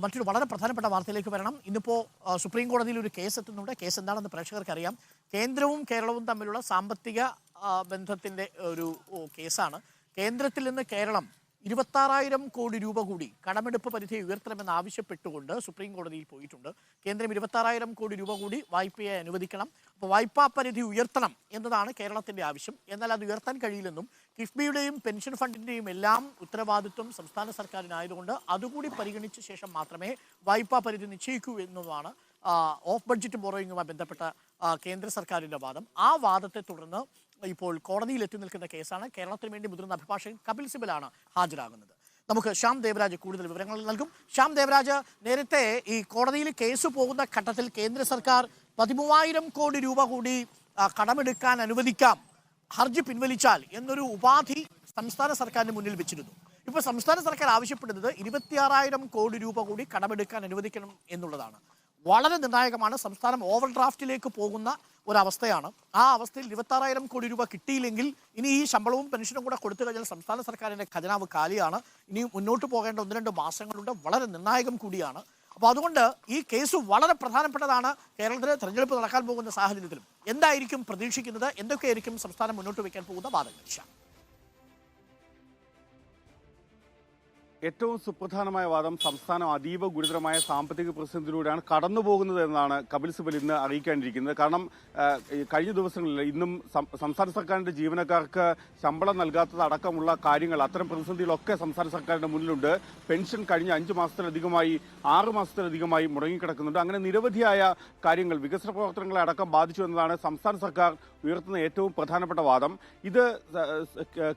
മറ്റൊരു വളരെ പ്രധാനപ്പെട്ട വാർത്തയിലേക്ക് വരണം. ഇന്നിപ്പോൾ സുപ്രീം കോടതിയിൽ ഒരു കേസ് എത്തുന്നുണ്ട്. കേസ് എന്താണെന്ന് പ്രേക്ഷകർക്ക് അറിയാം. കേന്ദ്രവും കേരളവും തമ്മിലുള്ള സാമ്പത്തിക ബന്ധത്തിൻ്റെ ഒരു കേസാണ്. കേന്ദ്രത്തിൽ നിന്ന് കേരളം 26,000 കോടി രൂപ കൂടി കടമെടുപ്പ് പരിധി ഉയർത്തണമെന്ന് ആവശ്യപ്പെട്ടുകൊണ്ട് സുപ്രീം കോടതിയിൽ പോയിട്ടുണ്ട്. കേന്ദ്രം 26,000 കോടി രൂപ കൂടി വായ്പയെ അനുവദിക്കണം. അപ്പോൾ വായ്പാ പരിധി ഉയർത്തണം എന്നതാണ് കേരളത്തിൻ്റെ ആവശ്യം. എന്നാൽ അത് ഉയർത്താൻ കഴിയില്ലെന്നും കിഫ്ബിയുടെയും പെൻഷൻ ഫണ്ടിൻ്റെയും എല്ലാം ഉത്തരവാദിത്വം സംസ്ഥാന സർക്കാരിനായതുകൊണ്ട് അതുകൂടി പരിഗണിച്ച ശേഷം മാത്രമേ വായ്പാ പരിധി നിശ്ചയിക്കൂ എന്നതാണ് ഓഫ് ബഡ്ജറ്റ് ബോറോയിങ്ങുമായി ബന്ധപ്പെട്ട കേന്ദ്ര സർക്കാരിൻ്റെ വാദം. ആ വാദത്തെ തുടർന്ന് ഇപ്പോൾ കോടതിയിൽ എത്തി നിൽക്കുന്ന കേസാണ്. കേരളത്തിന് വേണ്ടി മുതിർന്ന അഭിഭാഷകൻ കപിൽ സിബലാണ് ഹാജരാകുന്നത്. നമുക്ക് ശ്യാം ദേവരാജ് കൂടുതൽ വിവരങ്ങൾ നൽകും. ശ്യാം ദേവരാജ്, നേരത്തെ ഈ കോടതിയിൽ കേസ് പോകുന്ന ഘട്ടത്തിൽ കേന്ദ്ര സർക്കാർ 13,000 കോടി രൂപ കൂടി കടമെടുക്കാൻ അനുവദിക്കാം ഹർജി പിൻവലിച്ചാൽ എന്നൊരു ഉപാധി സംസ്ഥാന സർക്കാരിന് മുന്നിൽ വെച്ചിരുന്നു. ഇപ്പോൾ സംസ്ഥാന സർക്കാർ ആവശ്യപ്പെടുന്നത് 26,000 കോടി രൂപ കൂടി കടമെടുക്കാൻ അനുവദിക്കണം എന്നുള്ളതാണ്. വളരെ നിർണായകമാണ്. സംസ്ഥാനം ഓവർ ഡ്രാഫ്റ്റിലേക്ക് പോകുന്ന ഒരവസ്ഥയാണ്. ആ അവസ്ഥയിൽ 26,000 കോടി രൂപ കിട്ടിയില്ലെങ്കിൽ ഇനി ഈ ശമ്പളവും പെൻഷനും കൂടെ കൊടുത്തു കഴിഞ്ഞാൽ സംസ്ഥാന സർക്കാരിൻ്റെ ഖജനാവ് കാലിയാണ്. ഇനി മുന്നോട്ട് പോകേണ്ട 1-2 മാസങ്ങളുണ്ട്. വളരെ നിർണായകം കൂടിയാണ്. അപ്പോൾ അതുകൊണ്ട് ഈ കേസ് വളരെ പ്രധാനപ്പെട്ടതാണ്. കേരളത്തിൽ തെരഞ്ഞെടുപ്പ് നടക്കാൻ പോകുന്ന സാഹചര്യത്തിലും എന്തായിരിക്കും പ്രതീക്ഷിക്കുന്നത്? എന്തൊക്കെയായിരിക്കും സംസ്ഥാനം മുന്നോട്ട് വയ്ക്കാൻ പോകുന്ന വാദങ്ങൾ? ഏറ്റവും സുപ്രധാനമായ വാദം സംസ്ഥാനം അതീവ ഗുരുതരമായ സാമ്പത്തിക പ്രതിസന്ധിയിലൂടെയാണ് കടന്നു പോകുന്നത് എന്നാണ് കപിൽ സിബൽ ഇന്ന് അറിയിക്കാനിരിക്കുന്നത്. കാരണം കഴിഞ്ഞ ദിവസങ്ങളിൽ ഇന്നും സംസ്ഥാന സർക്കാരിന്റെ ജീവനക്കാർക്ക് ശമ്പളം നൽകാത്തത് അടക്കമുള്ള കാര്യങ്ങൾ, അത്തരം പ്രതിസന്ധികളൊക്കെ സംസ്ഥാന സർക്കാരിന്റെ മുന്നിലുണ്ട്. പെൻഷൻ കഴിഞ്ഞ 5 മാസത്തിലധികമായി 6 മാസത്തിലധികമായി മുടങ്ങിക്കിടക്കുന്നുണ്ട്. അങ്ങനെ നിരവധിയായ കാര്യങ്ങൾ, വികസന പ്രവർത്തനങ്ങളെ അടക്കം ബാധിച്ചു എന്നതാണ് സംസ്ഥാന സർക്കാർ ഉയർത്തുന്ന ഏറ്റവും പ്രധാനപ്പെട്ട വാദം. ഇത്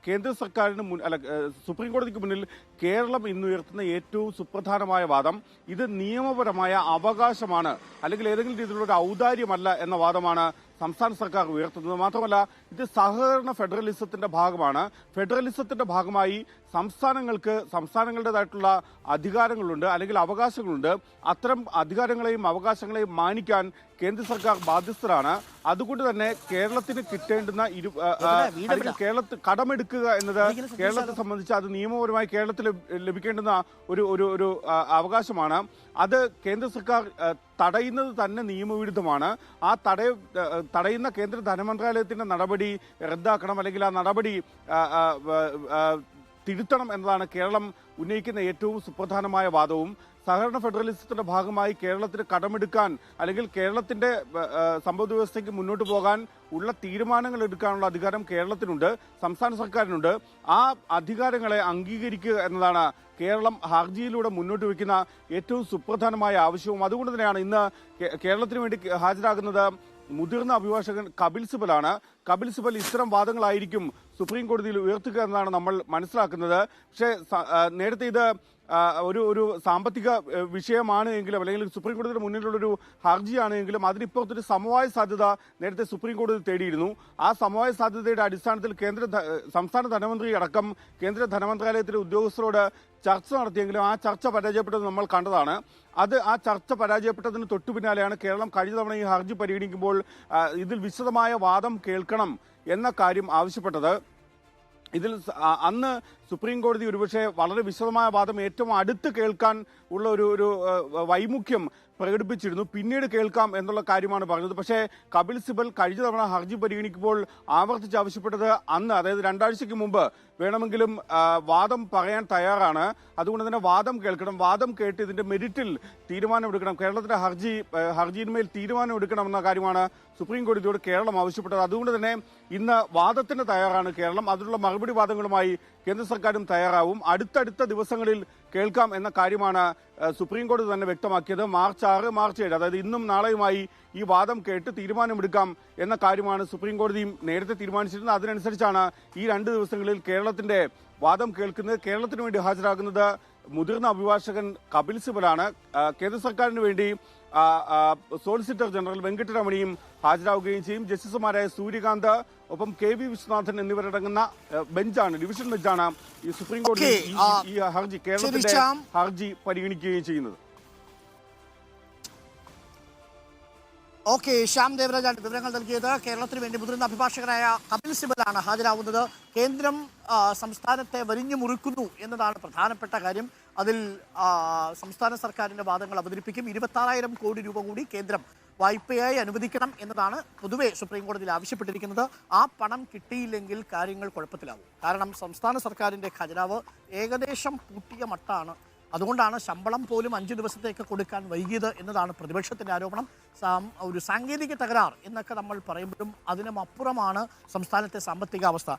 കേന്ദ്ര സർക്കാരിന് സുപ്രീം കോടതിക്ക് മുന്നിൽ കേരളം ഇന്ന് ഉയർത്തുന്ന ഏറ്റവും സുപ്രധാനമായ വാദം ഇത് നിയമപരമായ അവകാശമാണ്, അല്ലെങ്കിൽ ഏതെങ്കിലും രീതിയിലുള്ള ഒരു ഔദാര്യമല്ല എന്ന വാദമാണ് സംസ്ഥാന സർക്കാർ ഉയർത്തുന്നത്. മാത്രമല്ല, ഇത് സഹകരണ ഫെഡറലിസത്തിന്റെ ഭാഗമാണ്. ഫെഡറലിസത്തിന്റെ ഭാഗമായി സംസ്ഥാനങ്ങളുടേതായിട്ടുള്ള അധികാരങ്ങളുണ്ട്, അല്ലെങ്കിൽ അവകാശങ്ങളുണ്ട്. അത്തരം അധികാരങ്ങളെയും അവകാശങ്ങളെയും മാനിക്കാൻ കേന്ദ്ര സർക്കാർ ബാധ്യസ്ഥരാണ്. അതുകൊണ്ട് തന്നെ കേരളത്തിന് കിട്ടേണ്ടുന്ന അല്ലെങ്കിൽ കേരളത്തിൽ കടമെടുക്കുക എന്നത് കേരളത്തെ സംബന്ധിച്ച് അത് നിയമപരമായി കേരളത്തിൽ ലഭിക്കേണ്ടുന്ന ഒരു അവകാശമാണ്. അത് കേന്ദ്ര സർക്കാർ തടയുന്നത് തന്നെ നിയമവിരുദ്ധമാണ്. ആ തടയുന്ന കേന്ദ്ര ധനമന്ത്രാലയത്തിന്റെ നടപടി റദ്ദാക്കണം, അല്ലെങ്കിൽ ആ നടപടി തിരുത്തണം എന്നതാണ് കേരളം ഉന്നയിക്കുന്ന ഏറ്റവും സുപ്രധാനമായ വാദവും. സഹകരണ ഫെഡറലിസത്തിന്റെ ഭാഗമായി കേരളത്തിന് കടമെടുക്കാൻ, അല്ലെങ്കിൽ കേരളത്തിന്റെ സമ്പദ് വ്യവസ്ഥയ്ക്ക് മുന്നോട്ട് പോകാൻ ഉള്ള തീരുമാനങ്ങൾ എടുക്കാനുള്ള അധികാരം കേരളത്തിനുണ്ട്, സംസ്ഥാന സർക്കാരിനുണ്ട്. ആ അധികാരങ്ങളെ അംഗീകരിക്കുക എന്നതാണ് കേരളം ഹർജിയിലൂടെ മുന്നോട്ട് വയ്ക്കുന്ന ഏറ്റവും സുപ്രധാനമായ ആവശ്യവും. അതുകൊണ്ട് തന്നെയാണ് ഇന്ന് കേരളത്തിന് വേണ്ടി ഹാജരാകുന്നത് മുതിർന്ന അഭിഭാഷകൻ കപിൽ സിബലാണ്. കപിൽ സിബൽ ഇത്തരം വാദങ്ങളായിരിക്കും സുപ്രീം കോടതിയിൽ ഉയർത്തുക എന്നാണ് നമ്മൾ മനസ്സിലാക്കുന്നത്. പക്ഷേ നേരത്തെ ഇത് ഒരു സാമ്പത്തിക വിഷയമാണ് എങ്കിലും, അല്ലെങ്കിൽ സുപ്രീം കോടതിയുടെ മുന്നിലുള്ളൊരു ഹർജിയാണ് എങ്കിലും അതിനിപ്പുറത്തൊരു സമവായ സാധ്യത നേരത്തെ സുപ്രീം കോടതി തേടിയിരുന്നു. ആ സമവായ സാധ്യതയുടെ അടിസ്ഥാനത്തിൽ സംസ്ഥാന ധനമന്ത്രി അടക്കം കേന്ദ്ര ധനമന്ത്രാലയത്തിലെ ഉദ്യോഗസ്ഥരോട് ചർച്ച നടത്തിയെങ്കിലും ആ ചർച്ച പരാജയപ്പെട്ടത് നമ്മൾ കണ്ടതാണ്. ആ ചർച്ച പരാജയപ്പെട്ടതിന് തൊട്ടു പിന്നാലെയാണ് കേരളം കഴിഞ്ഞ തവണ ഈ ഹർജി പരിഗണിക്കുമ്പോൾ ഇതിൽ വിശദമായ വാദം കേൾക്കണം എന്ന കാര്യം ആവശ്യപ്പെട്ടത്. ഇതിൽ അന്ന് സുപ്രീം കോടതി ഒരുപക്ഷെ വളരെ വിശദമായ വാദം ഏറ്റവും അടുത്ത് കേൾക്കാൻ ഉള്ള ഒരു വൈമുഖ്യം പ്രകടിപ്പിച്ചിരുന്നു. പിന്നീട് കേൾക്കാം എന്നുള്ള കാര്യമാണ് പറഞ്ഞത്. പക്ഷേ കപിൽ സിബൽ കഴിഞ്ഞ തവണ ഹർജി പരിഗണിക്കുമ്പോൾ ആവർത്തിച്ച് ആവശ്യപ്പെട്ടത് അന്ന്, അതായത് 2 ആഴ്ചയ്ക്ക് മുമ്പ് വേണമെങ്കിലും വാദം പറയാൻ തയ്യാറാണ്. അതുകൊണ്ട് തന്നെ വാദം കേൾക്കണം, വാദം കേട്ട് ഇതിന്റെ മെരിറ്റിൽ തീരുമാനമെടുക്കണം, കേരളത്തിന്റെ ഹർജിയിന്മേൽ തീരുമാനമെടുക്കണമെന്ന കാര്യമാണ് സുപ്രീം കോടതിയോട് കേരളം ആവശ്യപ്പെട്ടത്. അതുകൊണ്ട് തന്നെ ഇന്ന് വാദത്തിന് തയ്യാറാണ് കേരളം. അതിനുള്ള മറുപടി വാദങ്ങളുമായി കേന്ദ്ര സർക്കാരും തയ്യാറാവും. അടുത്തടുത്ത ദിവസങ്ങളിൽ കേൾക്കാം എന്ന കാര്യമാണ് സുപ്രീം കോടതി തന്നെ വ്യക്തമാക്കിയത്. മാർച്ച് 6, മാർച്ച് 7, അതായത് ഇന്നും നാളെയുമായി ഈ വാദം കേട്ട് തീരുമാനമെടുക്കാം എന്ന കാര്യമാണ് സുപ്രീം കോടതിയും നേരത്തെ തീരുമാനിച്ചിരുന്നത്. അതിനനുസരിച്ചാണ് ഈ 2 ദിവസങ്ങളിൽ കേരളത്തിന്റെ വാദം കേൾക്കുന്നത്. കേരളത്തിന് വേണ്ടി ഹാജരാകുന്നത് മുതിർന്ന അഭിഭാഷകൻ കപിൽ സിബലാണ്. കേന്ദ്ര സർക്കാരിന് വേണ്ടി സോളിസിറ്റർ ജനറൽ വെങ്കിട്ടരമണിയും ഹാജരാവുകയും ചെയ്യും. ജസ്റ്റിസുമാരായ സൂര്യകാന്ത്, ഒപ്പം KV വിശ്വനാഥൻ എന്നിവരടങ്ങുന്ന ബെഞ്ചാണ്, ഡിവിഷൻ ബെഞ്ചാണ് ഈ സുപ്രീം കോടതി ഈ ഹർജി, കേരളത്തിന്റെ ഹർജി പരിഗണിക്കുകയും ചെയ്യുന്നത്. ഓക്കെ, ശ്യാം ദേവരാജാണ് വിവരങ്ങൾ നൽകിയത്. കേരളത്തിന് വേണ്ടി മുതിർന്ന അഭിഭാഷകനായ കപിൽ സിബലാണ് ഹാജരാകുന്നത്. കേന്ദ്രം സംസ്ഥാനത്തെ വരിഞ്ഞു മുറുക്കുന്നു എന്നതാണ് പ്രധാനപ്പെട്ട കാര്യം. അതിൽ സംസ്ഥാന സർക്കാരിന്റെ വാദങ്ങൾ അവതരിപ്പിക്കും. 26,000 കോടി രൂപ കൂടി കേന്ദ്രം വായ്പയായി അനുവദിക്കണം എന്നതാണ് പൊതുവെ സുപ്രീം കോടതിയിൽ ആവശ്യപ്പെട്ടിരിക്കുന്നത്. ആ പണം കിട്ടിയില്ലെങ്കിൽ കാര്യങ്ങൾ കുഴപ്പത്തിലാവും. കാരണം സംസ്ഥാന സർക്കാരിന്റെ ഖജനാവ് ഏകദേശം പൂട്ടിയ മട്ടാണ്. അതുകൊണ്ടാണ് ശമ്പളം പോലും 5 ദിവസത്തേക്ക് കൊടുക്കാൻ വൈകിയത് എന്നതാണ് പ്രതിപക്ഷത്തിന്റെ ആരോപണം. ഒരു സാങ്കേതിക തകരാർ എന്നൊക്കെ നമ്മൾ പറയുമ്പോഴും അതിനും അപ്പുറമാണ് സംസ്ഥാനത്തെ സാമ്പത്തിക അവസ്ഥ.